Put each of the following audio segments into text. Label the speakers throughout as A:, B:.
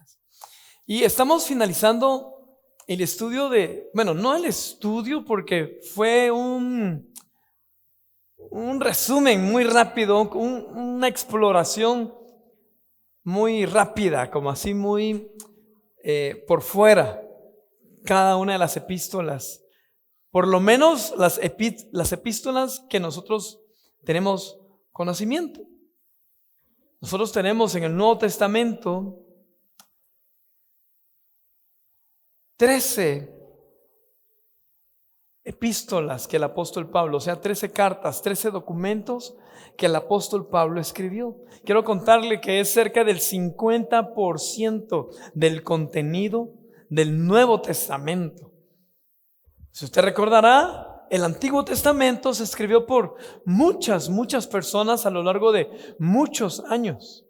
A: Gracias. Y estamos finalizando el estudio no el estudio porque fue un resumen muy rápido, una exploración muy rápida, como así muy por fuera, cada una de las epístolas, por lo menos las epístolas que nosotros tenemos conocimiento. Nosotros tenemos en el Nuevo Testamento 13 epístolas que el apóstol Pablo, o sea, 13 cartas, 13 documentos que el apóstol Pablo escribió. Quiero contarle que es cerca del 50% del contenido del Nuevo Testamento. Si usted recordará, el Antiguo Testamento se escribió por muchas personas a lo largo de muchos años.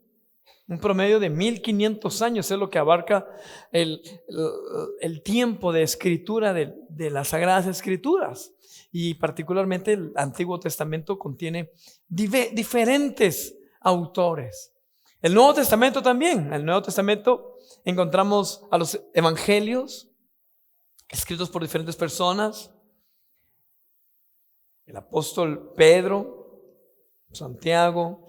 A: Un promedio de 1500 años es lo que abarca el tiempo de escritura de las Sagradas Escrituras. Y particularmente el Antiguo Testamento contiene diferentes autores. El Nuevo Testamento también. En el Nuevo Testamento encontramos a los evangelios escritos por diferentes personas. El apóstol Pedro, Santiago,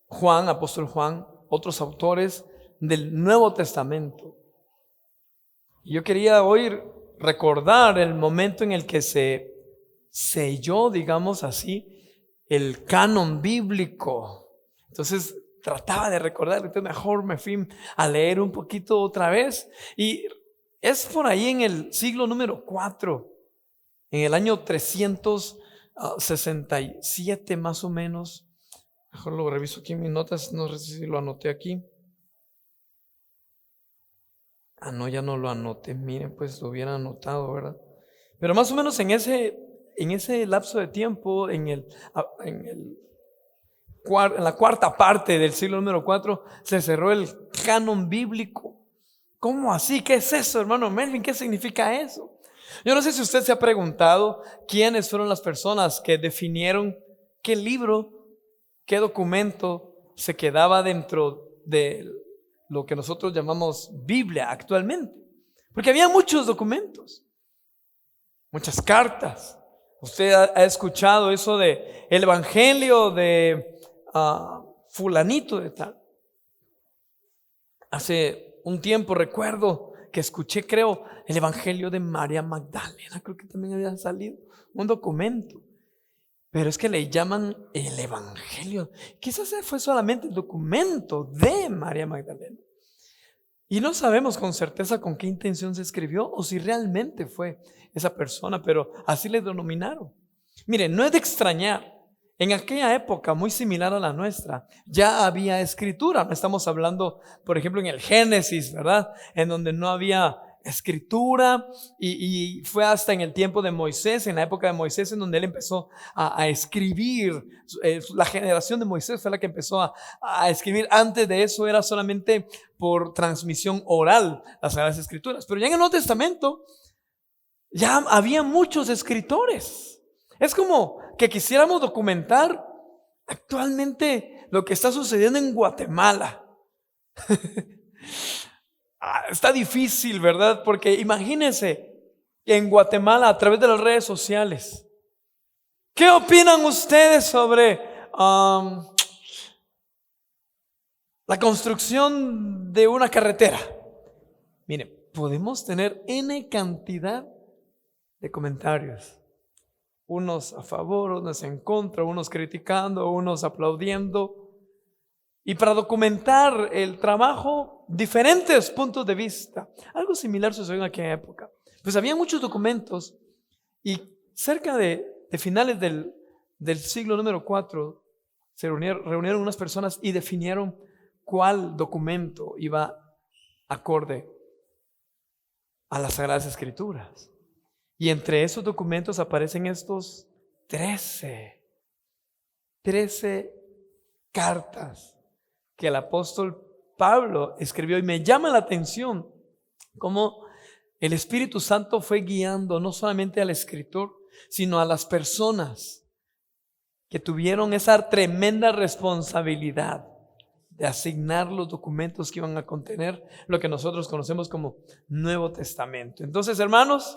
A: Juan, apóstol Juan, otros autores del Nuevo Testamento. Y yo quería hoy recordar el momento en el que se selló, digamos así, el canon bíblico. Entonces trataba de recordar, entonces mejor me fui a leer un poquito otra vez. Y es por ahí en el siglo número 4, en el año 367 más o menos. Mejor lo reviso aquí en mis notas, no sé si lo anoté aquí. No, ya no lo anoté, miren, pues lo hubiera anotado, ¿verdad? Pero más o menos en ese lapso de tiempo, en la cuarta parte del siglo número 4, se cerró el canon bíblico. ¿Cómo así? ¿Qué es eso, hermano Melvin? ¿Qué significa eso? Yo no sé si usted se ha preguntado quiénes fueron las personas que definieron qué libro, qué documento se quedaba dentro de lo que nosotros llamamos Biblia actualmente. Porque había muchos documentos, muchas cartas. Usted ha escuchado eso de el evangelio de fulanito de tal. Hace un tiempo recuerdo que escuché, creo, el evangelio de María Magdalena. Creo que también había salido un documento. Pero es que le llaman el evangelio. Quizás fue solamente el documento de María Magdalena. Y no sabemos con certeza con qué intención se escribió o si realmente fue esa persona, pero así le denominaron. Miren, no es de extrañar. En aquella época muy similar a la nuestra, ya había escritura. No estamos hablando, por ejemplo, en el Génesis, ¿verdad? En donde no había escritura y fue hasta en el tiempo de Moisés, en la época de Moisés, en donde él empezó a escribir. La generación de Moisés fue la que empezó a escribir. Antes de eso era solamente por transmisión oral las Sagradas Escrituras. Pero ya en el Nuevo Testamento ya había muchos escritores. Es como que quisiéramos documentar actualmente lo que está sucediendo en Guatemala. Está difícil, ¿verdad? Porque imagínense en Guatemala a través de las redes sociales. ¿Qué opinan ustedes sobre la construcción de una carretera? Miren, podemos tener N cantidad de comentarios. Unos a favor, unos en contra, unos criticando, unos aplaudiendo. Y para documentar el trabajo, diferentes puntos de vista. Algo similar sucedió en aquella época. Pues había muchos documentos y cerca de finales del siglo número 4 se reunieron unas personas y definieron cuál documento iba acorde a las Sagradas Escrituras. Y entre esos documentos aparecen estos 13 cartas que el apóstol Pablo escribió. Y me llama la atención cómo el Espíritu Santo fue guiando no solamente al escritor, sino a las personas que tuvieron esa tremenda responsabilidad de asignar los documentos que iban a contener lo que nosotros conocemos como Nuevo Testamento. Entonces, hermanos,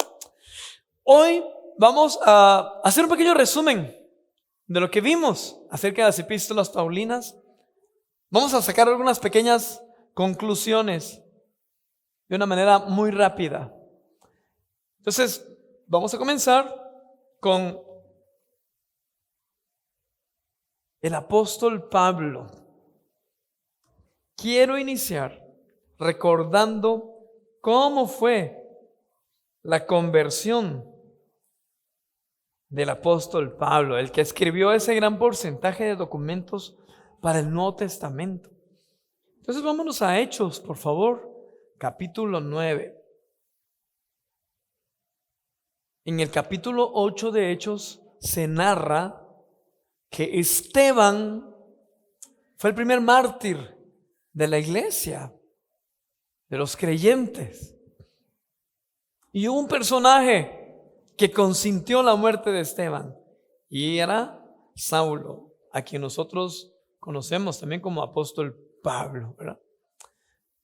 A: hoy vamos a hacer un pequeño resumen de lo que vimos acerca de las epístolas paulinas. Vamos a sacar algunas pequeñas conclusiones de una manera muy rápida. Entonces, vamos a comenzar con el apóstol Pablo. Quiero iniciar recordando cómo fue la conversión del apóstol Pablo, el que escribió ese gran porcentaje de documentos para el Nuevo Testamento. Entonces vámonos a Hechos, por favor, capítulo 9. En el capítulo 8 de Hechos se narra que Esteban fue el primer mártir de la iglesia, de los creyentes. Y hubo un personaje que consintió la muerte de Esteban, y era Saulo, a quien nosotros conocemos también como apóstol Pablo, ¿verdad?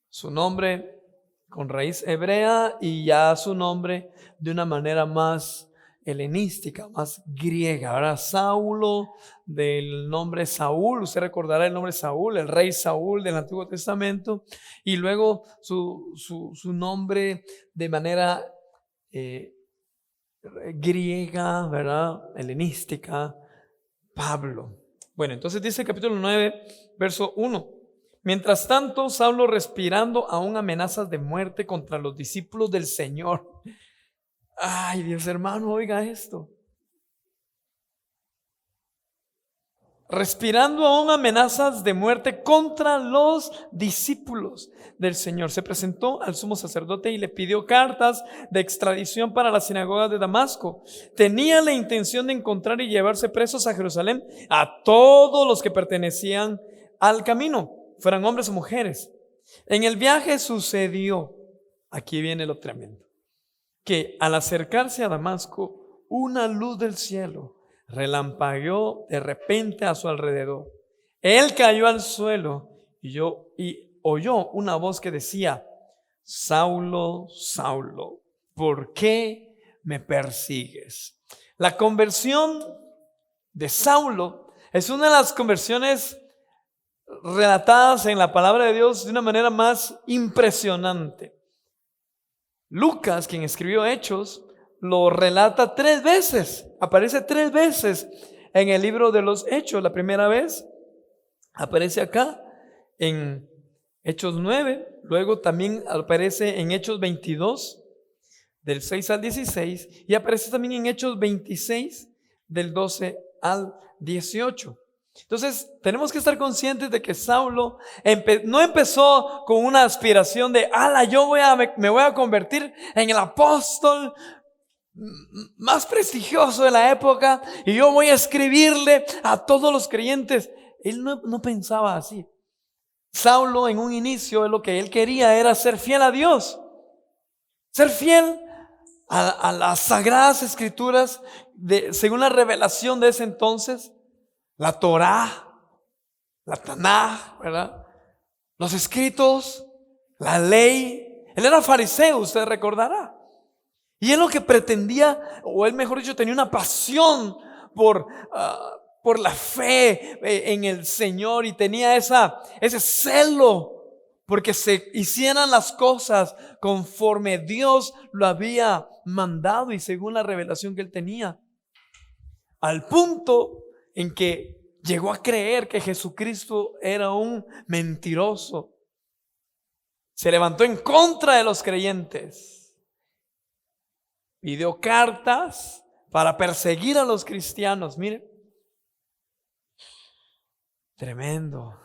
A: Su nombre con raíz hebrea y ya su nombre de una manera más helenística, más griega, ¿verdad? Saulo, del nombre Saúl. Usted recordará el nombre Saúl, el rey Saúl del Antiguo Testamento, y luego su nombre de manera griega, ¿verdad? Helenística, Pablo. Bueno, entonces dice el capítulo 9, verso 1. Mientras tanto, Saulo, respirando aún amenazas de muerte contra los discípulos del Señor. Ay, Dios hermano, oiga esto. Respirando aún amenazas de muerte contra los discípulos del Señor, se presentó al sumo sacerdote y le pidió cartas de extradición para las sinagogas de Damasco. Tenía la intención de encontrar y llevarse presos a Jerusalén a todos los que pertenecían al camino, fueran hombres o mujeres. En el viaje sucedió, aquí viene lo tremendo, que al acercarse a Damasco, una luz del cielo relampagueó de repente a su alrededor. Él cayó al suelo y oyó una voz que decía: Saulo, Saulo, ¿por qué me persigues? La conversión de Saulo es una de las conversiones relatadas en la palabra de Dios de una manera más impresionante. Lucas, quien escribió Hechos, lo relata 3 veces, aparece 3 veces en el libro de los Hechos. La primera vez aparece acá en Hechos 9, luego también aparece en Hechos 22, del 6 al 16, y aparece también en Hechos 26, del 12 al 18. Entonces tenemos que estar conscientes de que Saulo no empezó con una aspiración de me voy a convertir en el apóstol más prestigioso de la época y yo voy a escribirle a todos los creyentes. Él no pensaba así. Saulo, en un inicio, lo que él quería era ser fiel a Dios, ser fiel a las sagradas escrituras según la revelación de ese entonces, la Torá, la Tanaj, ¿verdad? Los escritos, la ley. Él era fariseo, usted recordará. Y él lo que pretendía, o él mejor dicho, tenía una pasión por la fe en el Señor, y tenía ese celo porque se hicieran las cosas conforme Dios lo había mandado y según la revelación que él tenía, al punto en que llegó a creer que Jesucristo era un mentiroso. Se levantó en contra de los creyentes. Pidió cartas para perseguir a los cristianos. Miren, tremendo.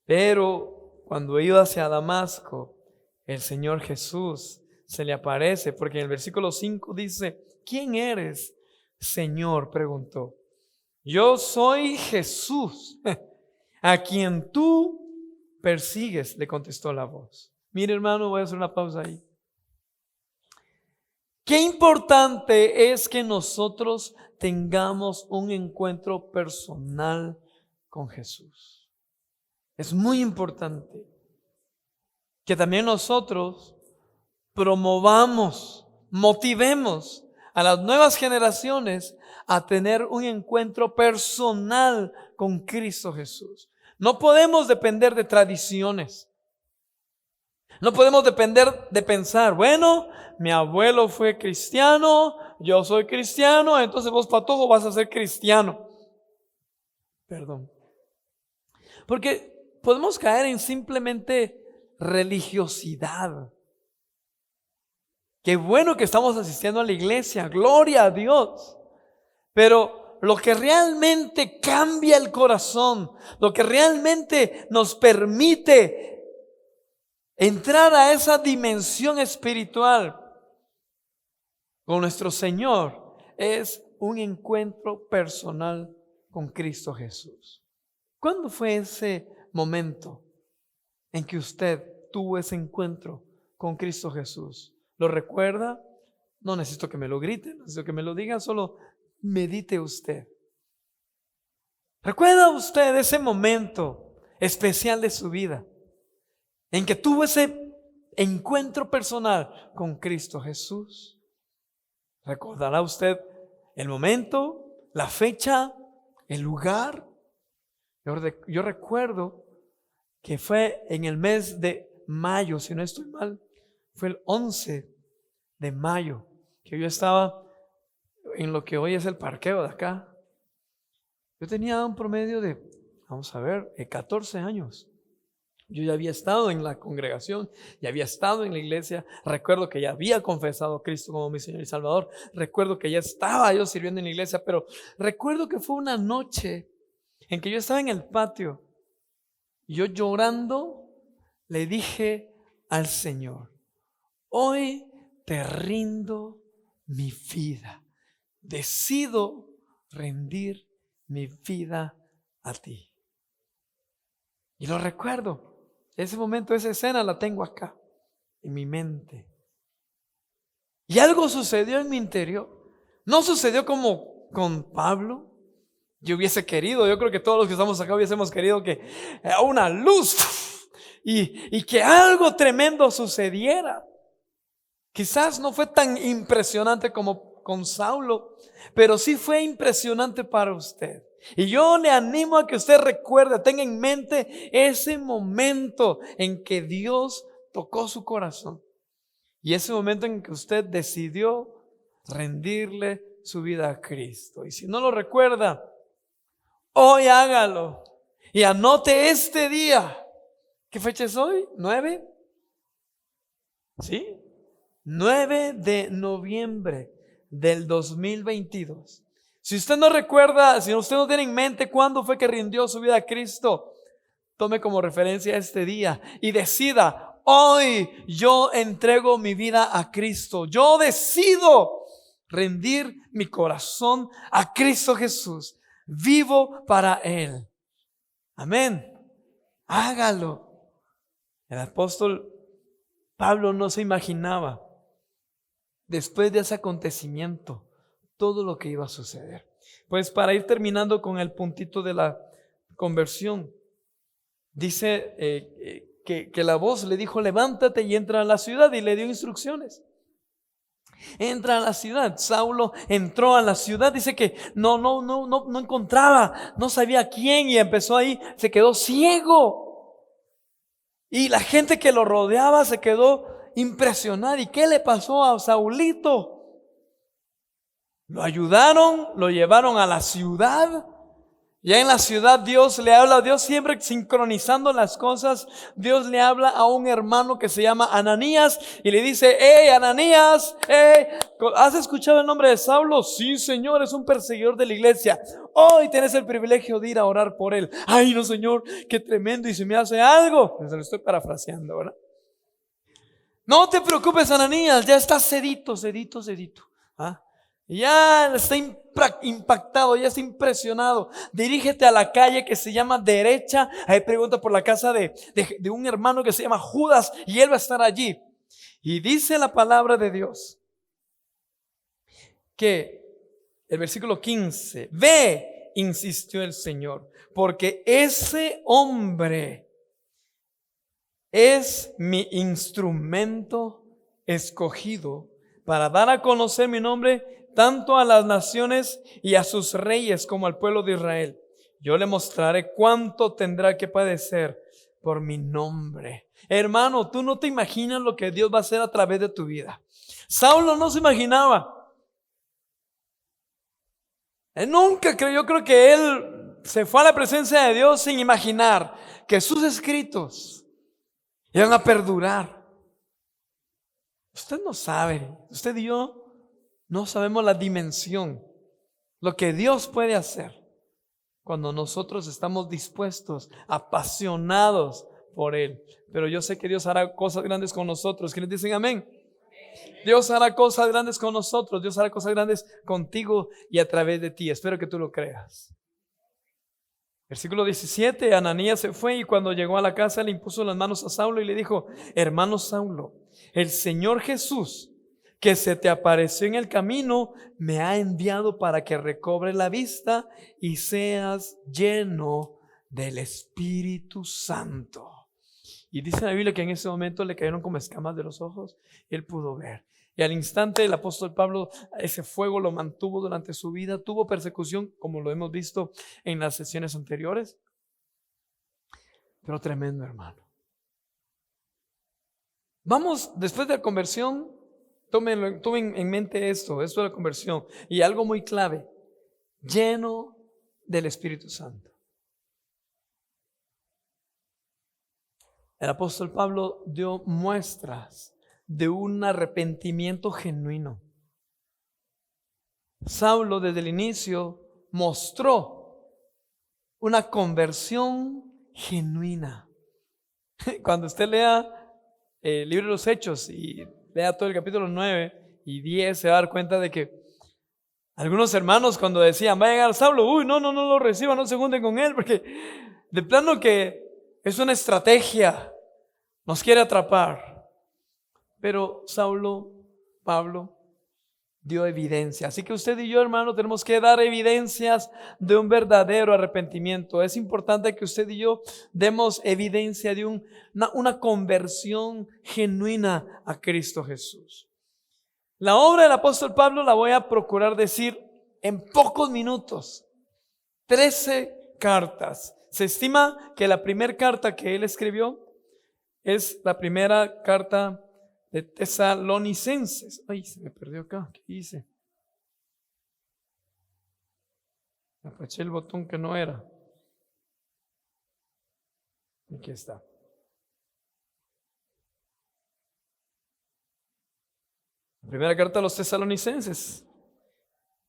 A: Pero cuando iba hacia Damasco, el Señor Jesús se le aparece, porque en el versículo 5 dice: ¿quién eres, Señor?, preguntó. Yo soy Jesús, a quien tú persigues, le contestó la voz. Mire, hermano, voy a hacer una pausa ahí. Qué importante es que nosotros tengamos un encuentro personal con Jesús. Es muy importante que también nosotros promovamos, motivemos a las nuevas generaciones a tener un encuentro personal con Cristo Jesús. No podemos depender de tradiciones. No podemos depender de pensar, bueno, mi abuelo fue cristiano, yo soy cristiano, entonces vos, patojo, vas a ser cristiano. Perdón. Porque podemos caer en simplemente religiosidad. Qué bueno que estamos asistiendo a la iglesia, gloria a Dios. Pero lo que realmente cambia el corazón, lo que realmente nos permite entrar a esa dimensión espiritual con nuestro Señor, es un encuentro personal con Cristo Jesús. ¿Cuándo fue ese momento en que usted tuvo ese encuentro con Cristo Jesús? ¿Lo recuerda? No necesito que me lo grite, no necesito que me lo diga, solo medite usted. ¿Recuerda usted ese momento especial de su vida en que tuvo ese encuentro personal con Cristo Jesús? ¿Recordará usted el momento, la fecha, el lugar? Yo recuerdo que fue en el mes de mayo, si no estoy mal, fue el 11 de mayo, que yo estaba en lo que hoy es el parqueo de acá. Yo tenía un promedio de, 14 años. Yo ya había estado en la congregación, ya había estado en la iglesia. Recuerdo que ya había confesado a Cristo como mi Señor y Salvador. Recuerdo que ya estaba yo sirviendo en la iglesia, pero recuerdo que fue una noche en que yo estaba en el patio. Y yo llorando le dije al Señor: hoy te rindo mi vida. Decido rendir mi vida a ti. Y lo recuerdo. Ese momento, esa escena la tengo acá, en mi mente. Y algo sucedió en mi interior. No sucedió como con Pablo. Yo hubiese querido, yo creo que todos los que estamos acá hubiésemos querido que una luz y que algo tremendo sucediera. Quizás no fue tan impresionante como con Saulo, pero sí fue impresionante para usted. Y yo le animo a que usted recuerde, tenga en mente ese momento en que Dios tocó su corazón. Y ese momento en que usted decidió rendirle su vida a Cristo. Y si no lo recuerda, hoy hágalo. Y anote este día. ¿Qué fecha es hoy? ¿9? ¿Sí? 9 de noviembre del 2022. Si usted no recuerda, si usted no tiene en mente cuándo fue que rindió su vida a Cristo, tome como referencia este día y decida: hoy yo entrego mi vida a Cristo. Yo decido rendir mi corazón a Cristo Jesús. Vivo para Él. Amén. Hágalo. El apóstol Pablo no se imaginaba, después de ese acontecimiento, todo lo que iba a suceder. Pues para ir terminando con el puntito de la conversión, dice que la voz le dijo: levántate y entra a la ciudad, y le dio instrucciones. Entra a la ciudad. Saulo entró a la ciudad, dice que no encontraba, no sabía quién, y empezó ahí, se quedó ciego. Y la gente que lo rodeaba se quedó impresionada. ¿Y qué le pasó a Saulito? Lo ayudaron, lo llevaron a la ciudad. Ya en la ciudad Dios le habla, Dios siempre sincronizando las cosas. Dios le habla a un hermano que se llama Ananías y le dice: hey Ananías, ¿has escuchado el nombre de Saulo? Sí, Señor, es un perseguidor de la iglesia. Hoy tienes el privilegio de ir a orar por él. Ay, no, Señor, qué tremendo, y si me hace algo. Se lo estoy parafraseando, ¿verdad? No te preocupes, Ananías, ya está sedito. ¿Ah? Ya está impactado, ya está impresionado. Dirígete a la calle que se llama derecha. Ahí pregunta por la casa de un hermano que se llama Judas, y él va a estar allí. Y dice la palabra de Dios que el versículo 15: ve, insistió el Señor, porque ese hombre es mi instrumento escogido para dar a conocer mi nombre tanto a las naciones y a sus reyes como al pueblo de Israel. Yo le mostraré cuánto tendrá que padecer por mi nombre. Hermano, tú no te imaginas lo que Dios va a hacer a través de tu vida. Saulo no se imaginaba. Él nunca creyó, yo creo que él se fue a la presencia de Dios sin imaginar que sus escritos iban a perdurar. Usted no sabe, usted y yo no sabemos la dimensión, lo que Dios puede hacer cuando nosotros estamos dispuestos, apasionados por Él. Pero yo sé que Dios hará cosas grandes con nosotros. ¿Quiénes dicen amén? Dios hará cosas grandes con nosotros. Dios hará cosas grandes contigo y a través de ti. Espero que tú lo creas. Versículo 17, Ananías se fue y cuando llegó a la casa le impuso las manos a Saulo y le dijo: hermano Saulo, el Señor Jesús, que se te apareció en el camino, me ha enviado para que recobre la vista y seas lleno del Espíritu Santo. Y dice la Biblia que en ese momento le cayeron como escamas de los ojos y él pudo ver. Y al instante el apóstol Pablo, ese fuego lo mantuvo durante su vida. Tuvo persecución, como lo hemos visto en las sesiones anteriores. Pero tremendo, hermano. Vamos, después de la conversión, tomen en mente esto de la conversión. Y algo muy clave: lleno del Espíritu Santo. El apóstol Pablo dio muestras de un arrepentimiento genuino. Saulo desde el inicio mostró una conversión genuina. Cuando usted lea el libro de los Hechos y lea todo el capítulo 9 y 10, se va a dar cuenta de que algunos hermanos, cuando decían va a llegar Saulo, no lo reciban, no se junten con él, porque de plano que es una estrategia, nos quiere atrapar. Pero Pablo dio evidencia. Así que usted y yo, hermano, tenemos que dar evidencias de un verdadero arrepentimiento. Es importante que usted y yo demos evidencia de una conversión genuina a Cristo Jesús. La obra del apóstol Pablo la voy a procurar decir en pocos minutos. 13 cartas. Se estima que la primera carta que él escribió es la primera carta de Tesalonicenses. Ay, se me perdió acá. ¿Qué hice? Apaché el botón que no era. Aquí está. La primera carta a los tesalonicenses.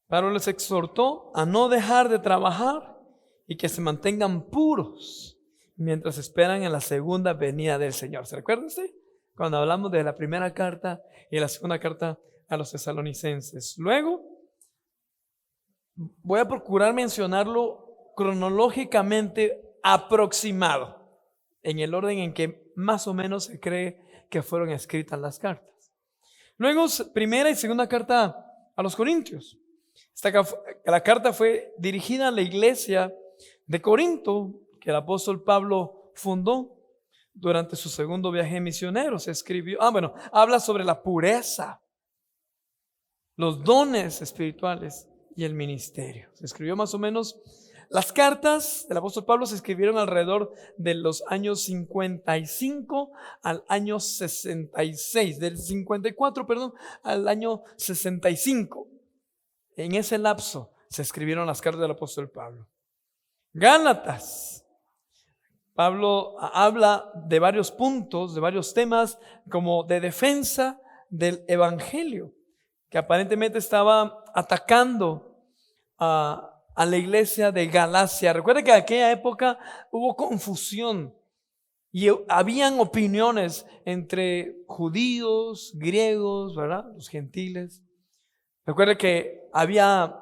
A: Pablo les exhortó a no dejar de trabajar y que se mantengan puros mientras esperan en la segunda venida del Señor. ¿Se recuerda usted? Cuando hablamos de la primera carta y la segunda carta a los tesalonicenses. Luego, voy a procurar mencionarlo cronológicamente aproximado, en el orden en que más o menos se cree que fueron escritas las cartas. Luego, primera y segunda carta a los Corintios. La carta fue dirigida a la iglesia de Corinto, que el apóstol Pablo fundó durante su segundo viaje misionero. Se escribió, habla sobre la pureza, los dones espirituales y el ministerio. Se escribió más o menos, las cartas del apóstol Pablo se escribieron alrededor de los años 55 al año 66, del 54, al año 65. En ese lapso se escribieron las cartas del apóstol Pablo. Gálatas. Pablo habla de varios puntos, de varios temas, como de defensa del evangelio, que aparentemente estaba atacando a la iglesia de Galacia. Recuerda que en aquella época hubo confusión y habían opiniones entre judíos, griegos, ¿verdad? Los gentiles. Recuerda que había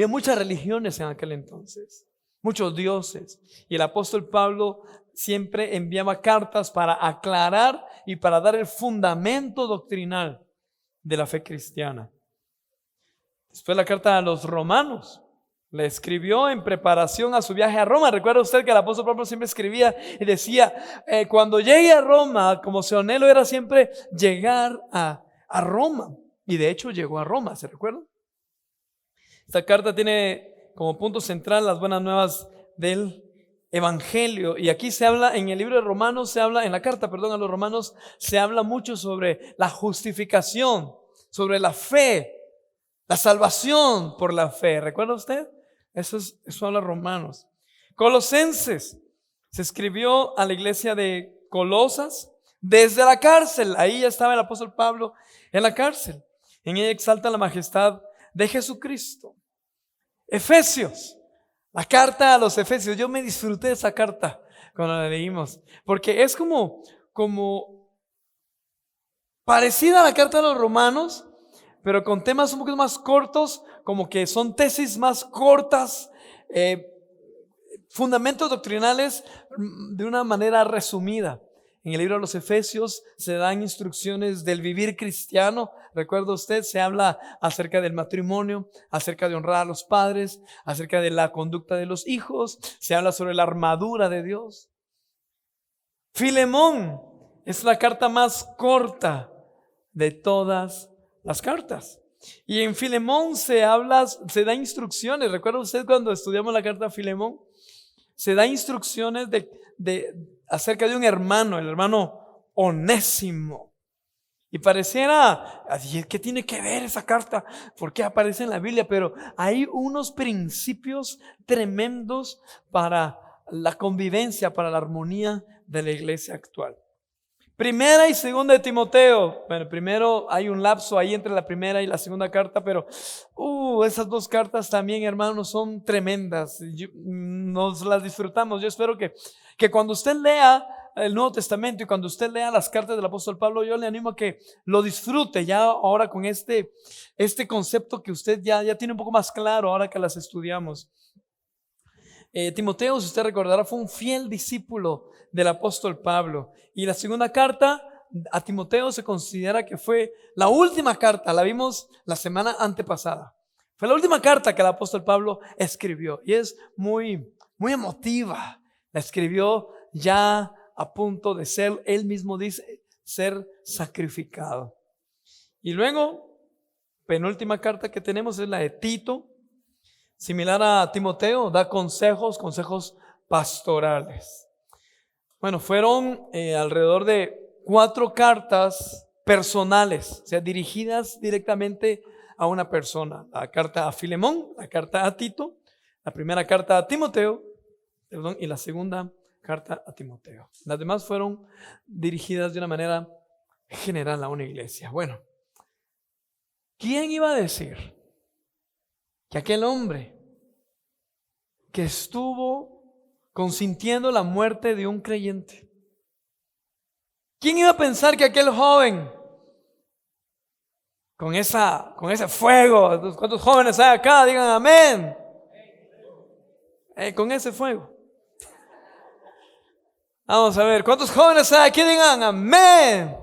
A: muchas religiones en aquel entonces, muchos dioses, y el apóstol Pablo siempre enviaba cartas para aclarar y para dar el fundamento doctrinal de la fe cristiana. Después la carta a los romanos. Le escribió en preparación a su viaje a Roma. Recuerda usted que el apóstol Pablo siempre escribía y decía, cuando llegue a Roma, como su anhelo era siempre llegar a Roma. Y de hecho llegó a Roma, ¿se recuerda? Esta carta tiene como punto central las buenas nuevas del Evangelio. Y aquí se habla, en el libro de Romanos se habla, en la carta, perdón, a los romanos, se habla mucho sobre la justificación, sobre la fe, la salvación por la fe. ¿Recuerda usted? Eso habla Romanos. Colosenses se escribió a la iglesia de Colosas desde la cárcel. Ahí ya estaba el apóstol Pablo en la cárcel. En ella exalta la majestad de Jesucristo. Efesios, la carta a los Efesios. Yo me disfruté de esa carta cuando la leímos, porque es como parecida a la carta a los Romanos, pero con temas un poquito más cortos, como que son tesis más cortas, fundamentos doctrinales de una manera resumida. En el libro de los Efesios se dan instrucciones del vivir cristiano. Recuerda usted, se habla acerca del matrimonio, acerca de honrar a los padres, acerca de la conducta de los hijos, se habla sobre la armadura de Dios. Filemón es la carta más corta de todas las cartas. Y en Filemón se da instrucciones. ¿Recuerda usted cuando estudiamos la carta a Filemón? Se da instrucciones acerca de un hermano, el hermano Onésimo. Y pareciera, ¿qué tiene que ver esa carta? ¿Por qué aparece en la Biblia? Pero hay unos principios tremendos para la convivencia, para la armonía de la iglesia actual. Primera y segunda de Timoteo. Bueno, primero hay un lapso ahí entre la primera y la segunda carta, pero esas dos cartas también, hermanos, son tremendas. Nos las disfrutamos. Yo espero que cuando usted lea el Nuevo Testamento y cuando usted lea las cartas del apóstol Pablo, yo le animo a que lo disfrute ya ahora con este concepto que usted ya tiene un poco más claro ahora que las estudiamos. Timoteo, si usted recordará, fue un fiel discípulo del apóstol Pablo. Y la segunda carta a Timoteo se considera que fue la última carta, la vimos la semana antepasada. Fue la última carta que el apóstol Pablo escribió y es muy, muy emotiva. La escribió ya a punto de ser, él mismo dice, ser sacrificado. Y luego, penúltima carta que tenemos es la de Tito. Similar a Timoteo, da consejos pastorales. Bueno, fueron alrededor de 4 cartas personales, o sea, dirigidas directamente a una persona. La carta a Filemón, la carta a Tito, la primera carta a Timoteo, y la segunda carta a Timoteo. Las demás fueron dirigidas de una manera general a una iglesia. Bueno, ¿quién iba a decir que aquel hombre que estuvo consintiendo la muerte de un creyente, quién iba a pensar que aquel joven con ese fuego, ¿cuántos jóvenes hay acá? Digan amén. Con ese fuego. Vamos a ver, ¿cuántos jóvenes hay aquí? Digan amén.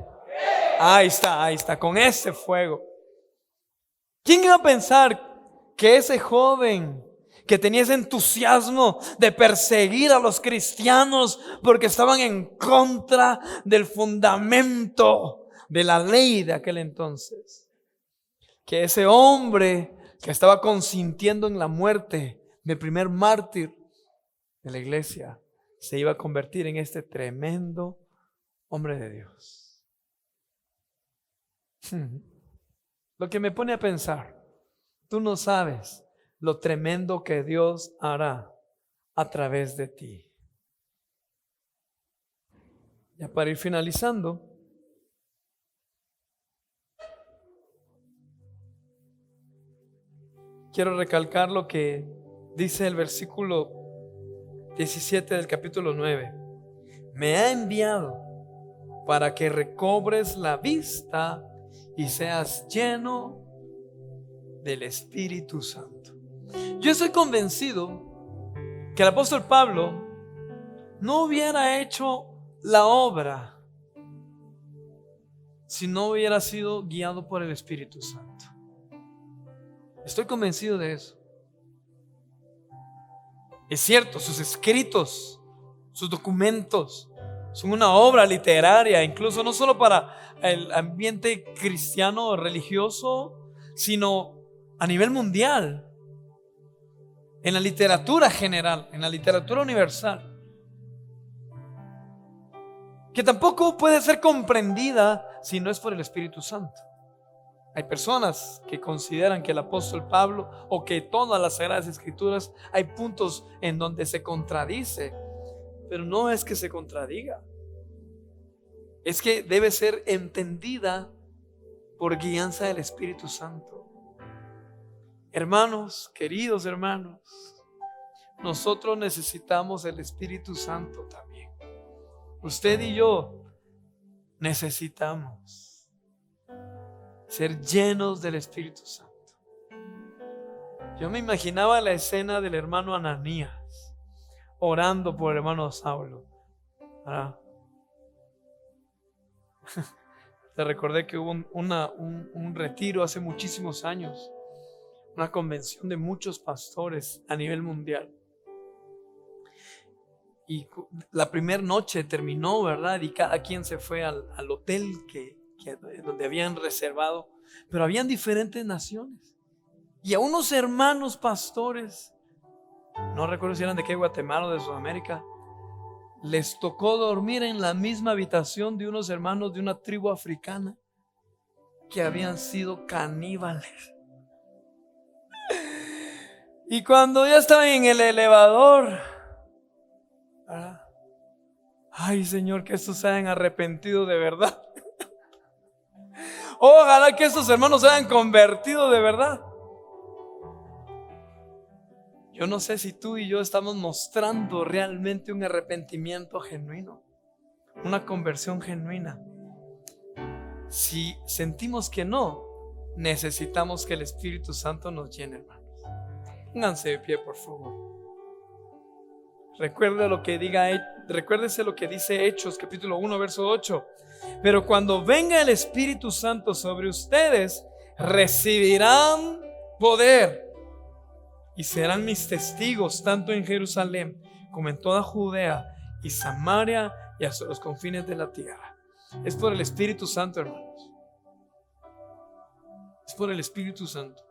A: Ahí está, con ese fuego. ¿Quién iba a pensar que ese joven que tenía ese entusiasmo de perseguir a los cristianos porque estaban en contra del fundamento de la ley de aquel entonces, que ese hombre que estaba consintiendo en la muerte del primer mártir de la iglesia se iba a convertir en este tremendo hombre de Dios? Lo que me pone a pensar, tú no sabes lo tremendo que Dios hará a través de ti. Ya para ir finalizando, quiero recalcar lo que dice el versículo 17 del capítulo 9. Me ha enviado para que recobres la vista y seas lleno del Espíritu Santo. Yo estoy convencido que el apóstol Pablo no hubiera hecho la obra si no hubiera sido guiado por el Espíritu Santo. Estoy convencido de eso. Es cierto, sus escritos, sus documentos son una obra literaria, incluso no solo para el ambiente cristiano o religioso, sino a nivel mundial, en la literatura general, en la literatura universal, que tampoco puede ser comprendida si no es por el Espíritu Santo. Hay personas que consideran que el apóstol Pablo o que todas las Sagradas Escrituras hay puntos en donde se contradice, pero no es que se contradiga, es que debe ser entendida por guianza del Espíritu Santo. Hermanos, queridos hermanos, nosotros necesitamos el Espíritu Santo también. Usted y yo necesitamos ser llenos del Espíritu Santo. Yo me imaginaba la escena del hermano Ananías orando por el hermano Saulo. Te recordé que hubo un retiro hace muchísimos años, una convención de muchos pastores a nivel mundial. Y la primera noche terminó, ¿verdad? Y cada quien se fue al hotel donde habían reservado. Pero habían diferentes naciones. Y a unos hermanos pastores, no recuerdo si eran de qué, Guatemala o de Sudamérica, les tocó dormir en la misma habitación de unos hermanos de una tribu africana que habían sido caníbales. Y cuando ya estaban en el elevador, ay, Señor, que estos se hayan arrepentido de verdad. Ojalá que estos hermanos se hayan convertido de verdad. Yo no sé si tú y yo estamos mostrando realmente un arrepentimiento genuino, una conversión genuina. Si sentimos que no, necesitamos que el Espíritu Santo nos llene, hermanos. Pónganse de pie, por favor. Recuérdese lo que dice Hechos capítulo 1 verso 8. Pero cuando venga el Espíritu Santo sobre ustedes, recibirán poder y serán mis testigos tanto en Jerusalén como en toda Judea y Samaria y hasta los confines de la tierra. Es por el Espíritu Santo, hermanos. Es por el Espíritu Santo.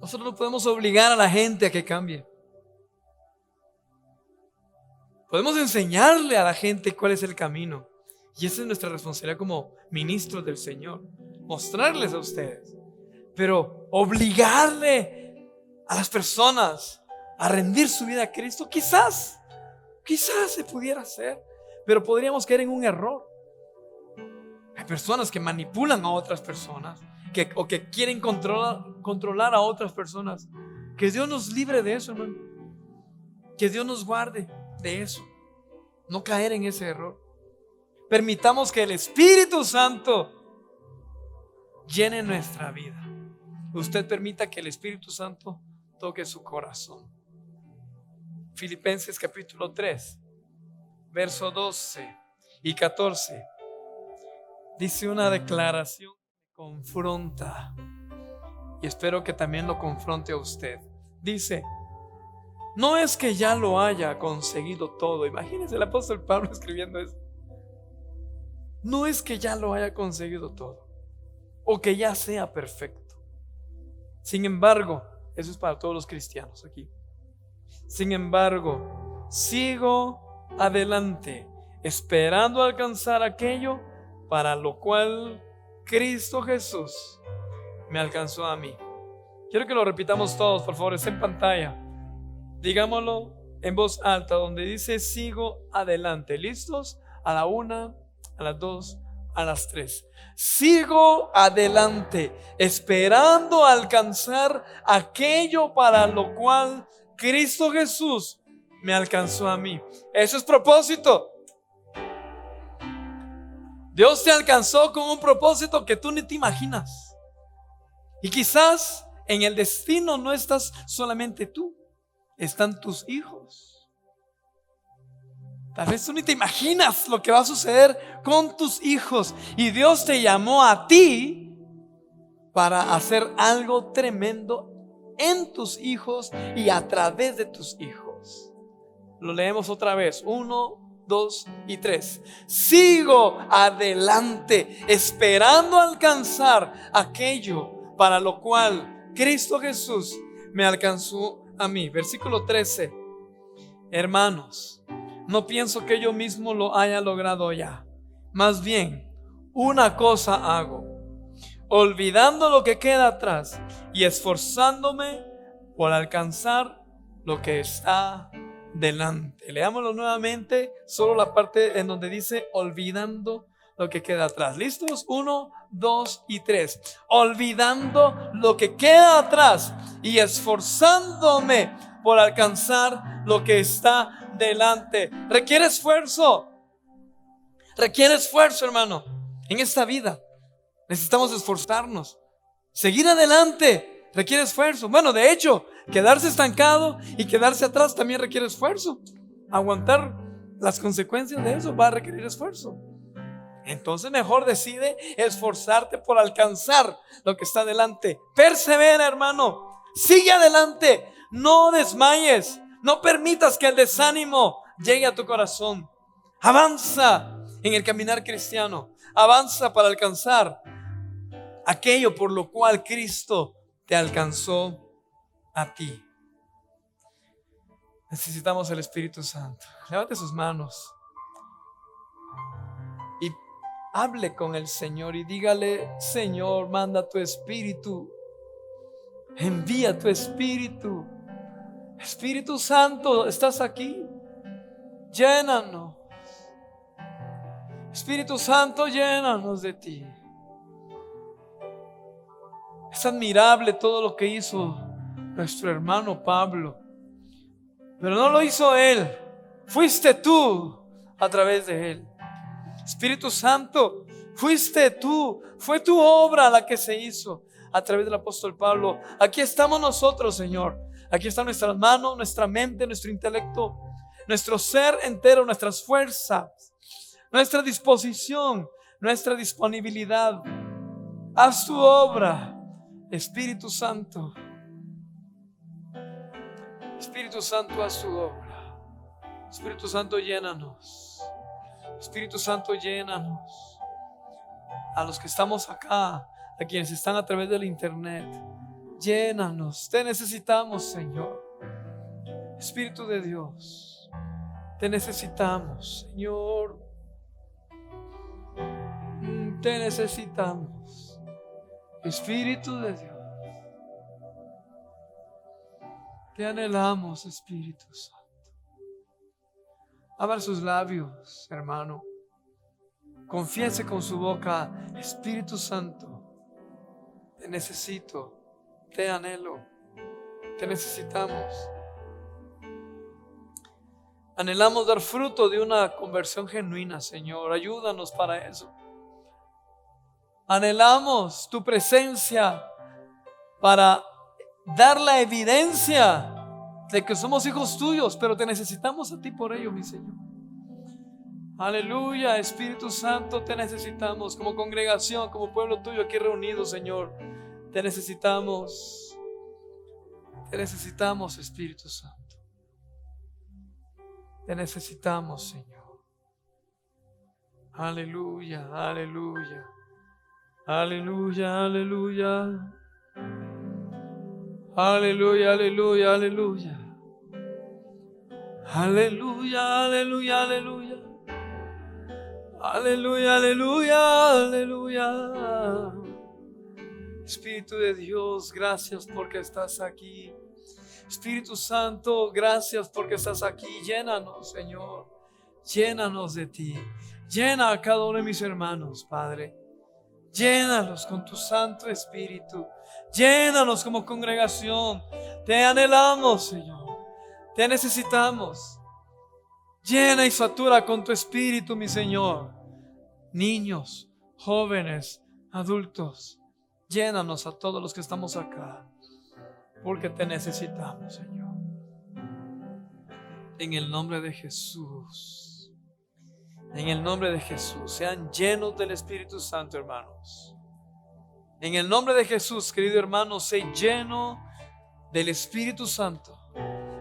A: Nosotros no podemos obligar a la gente a que cambie. Podemos enseñarle a la gente cuál es el camino. Y esa es nuestra responsabilidad como ministros del Señor. Mostrarles a ustedes. Pero obligarle a las personas a rendir su vida a Cristo, quizás se pudiera hacer, pero podríamos caer en un error. Hay personas que manipulan a otras personas o que quieren controlar a otras personas. Que Dios nos libre de eso, hermano. Que Dios nos guarde de eso. No caer en ese error. Permitamos que el Espíritu Santo llene nuestra vida. Usted permita que el Espíritu Santo toque su corazón. Filipenses capítulo 3 verso 12 y 14 dice una declaración que confronta, y espero que también lo confronte a usted. Dice: no es que ya lo haya conseguido todo. Imagínense el apóstol Pablo escribiendo eso. No es que ya lo haya conseguido todo o que ya sea perfecto. Sin embargo, eso es para todos los cristianos aquí. Sin embargo, sigo adelante, esperando alcanzar aquello para lo cual Cristo Jesús me alcanzó a mí. Quiero que lo repitamos todos, por favor, está en pantalla. Digámoslo en voz alta, donde dice sigo adelante. ¿Listos? A la 1, a las 2, a las 3. Sigo adelante, esperando alcanzar aquello para lo cual Cristo Jesús me alcanzó a mí. Eso es propósito. Dios te alcanzó con un propósito que tú ni te imaginas. Y quizás en el destino no estás solamente tú, están tus hijos. Tal vez tú ni te imaginas lo que va a suceder con tus hijos. Y Dios te llamó a ti para hacer algo tremendo en tus hijos y a través de tus hijos. Lo leemos otra vez. 1, 2 y 3. Sigo adelante, esperando alcanzar aquello para lo cual Cristo Jesús me alcanzó a mí. Versículo 13. Hermanos, no pienso que yo mismo lo haya logrado ya. Más bien, una cosa hago, olvidando lo que queda atrás y esforzándome por alcanzar lo que está delante. Leámoslo nuevamente, solo la parte en donde dice olvidando lo que queda atrás. ¿Listos? 1, 2 y 3. Olvidando lo que queda atrás y esforzándome por alcanzar lo que está delante. Requiere esfuerzo, hermano. En esta vida necesitamos esforzarnos. Seguir adelante requiere esfuerzo. Bueno, de hecho, quedarse estancado y quedarse atrás también requiere esfuerzo. Aguantar las consecuencias de eso va a requerir esfuerzo. Entonces mejor decide esforzarte por alcanzar lo que está delante. Persevera, hermano. Sigue adelante. No desmayes. No permitas que el desánimo llegue a tu corazón. Avanza en el caminar cristiano. Avanza para alcanzar aquello por lo cual Cristo te alcanzó a ti. Necesitamos el Espíritu Santo. Levante sus manos y hable con el Señor y dígale: Señor, manda tu Espíritu. Envía tu Espíritu. Espíritu Santo, estás aquí. Llénanos. Espíritu Santo, llénanos de ti. Es admirable todo lo que hizo nuestro hermano Pablo, pero no lo hizo él. Fuiste tú a través de él. Espíritu Santo, fuiste tú. Fue tu obra la que se hizo a través del apóstol Pablo. Aquí estamos nosotros, Señor. Aquí están nuestras manos, nuestra mente, nuestro intelecto, nuestro ser entero, nuestras fuerzas, nuestra disposición, nuestra disponibilidad. Haz tu obra, Espíritu Santo. Espíritu Santo, haz tu obra. Espíritu Santo, llénanos. Espíritu Santo, llénanos. A los que estamos acá, a quienes están a través del internet, llénanos. Te necesitamos, Señor. Espíritu de Dios, te necesitamos, Señor. Te necesitamos, Espíritu de Dios. Te anhelamos, Espíritu Santo. Abra sus labios, hermano. Confiese con su boca: Espíritu Santo, te necesito, te anhelo, te necesitamos. Anhelamos dar fruto de una conversión genuina, Señor. Ayúdanos para eso. Anhelamos tu presencia para dar la evidencia de que somos hijos tuyos, pero te necesitamos a ti por ello, mi Señor. Aleluya, Espíritu Santo, te necesitamos como congregación, como pueblo tuyo aquí reunido, Señor. Te necesitamos. Te necesitamos, Espíritu Santo. Te necesitamos, Señor. Aleluya, aleluya. Aleluya, aleluya. Aleluya, aleluya, aleluya. Aleluya, aleluya, aleluya. Aleluya, aleluya, aleluya. Espíritu de Dios, gracias porque estás aquí. Espíritu Santo, gracias porque estás aquí. Llénanos, Señor. Llénanos de ti. Llena a cada uno de mis hermanos, Padre. Llénalos con tu Santo Espíritu. Llénanos como congregación. Te anhelamos, Señor. Te necesitamos. Llena y satura con tu Espíritu, mi Señor. Niños, jóvenes, adultos. Llénanos a todos los que estamos acá, porque te necesitamos, Señor. En el nombre de Jesús. En el nombre de Jesús. Sean llenos del Espíritu Santo, hermanos. En el nombre de Jesús, querido hermano, sé lleno del Espíritu Santo.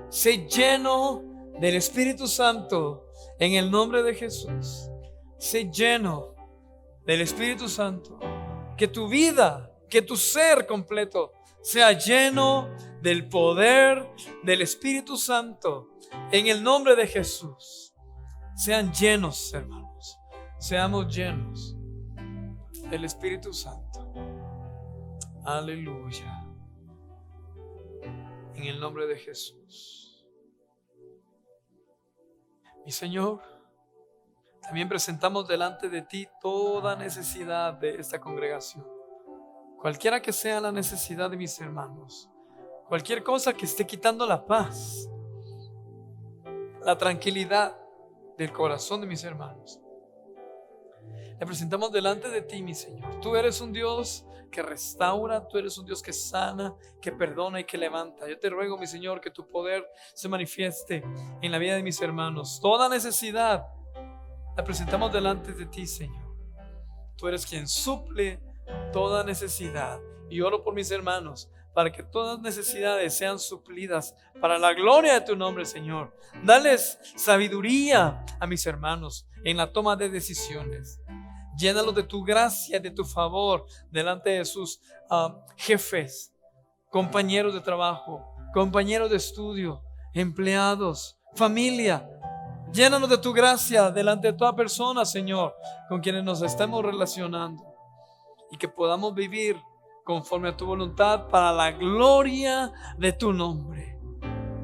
A: Sé lleno del Espíritu Santo en el nombre de Jesús. Sé lleno del Espíritu Santo. Que tu vida, que tu ser completo sea lleno del poder del Espíritu Santo en el nombre de Jesús. Sean llenos, hermanos. Seamos llenos del Espíritu Santo. Aleluya. En el nombre de Jesús. Mi Señor, también presentamos delante de ti toda necesidad de esta congregación. Cualquiera que sea la necesidad de mis hermanos, cualquier cosa que esté quitando la paz, la tranquilidad del corazón de mis hermanos, le presentamos delante de ti, mi Señor. Tú eres un Dios que restaura, tú eres un Dios que sana, que perdona y que levanta. Yo te ruego, mi Señor, que tu poder se manifieste en la vida de mis hermanos. Toda necesidad la presentamos delante de ti, Señor. Tú eres quien suple toda necesidad. Y oro por mis hermanos para que todas necesidades sean suplidas para la gloria de tu nombre, Señor. Dales sabiduría a mis hermanos en la toma de decisiones. Llénalos de tu gracia, de tu favor delante de sus jefes, compañeros de trabajo, compañeros de estudio, empleados, familia. Llénanos de tu gracia delante de toda persona, Señor, con quienes nos estemos relacionando, y que podamos vivir conforme a tu voluntad para la gloria de tu nombre.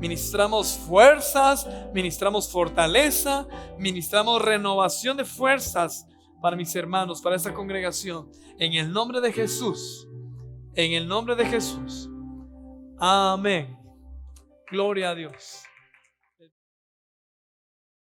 A: Ministramos fuerzas, ministramos fortaleza, ministramos renovación de fuerzas para mis hermanos, para esta congregación, en el nombre de Jesús, en el nombre de Jesús. Amén. Gloria a Dios.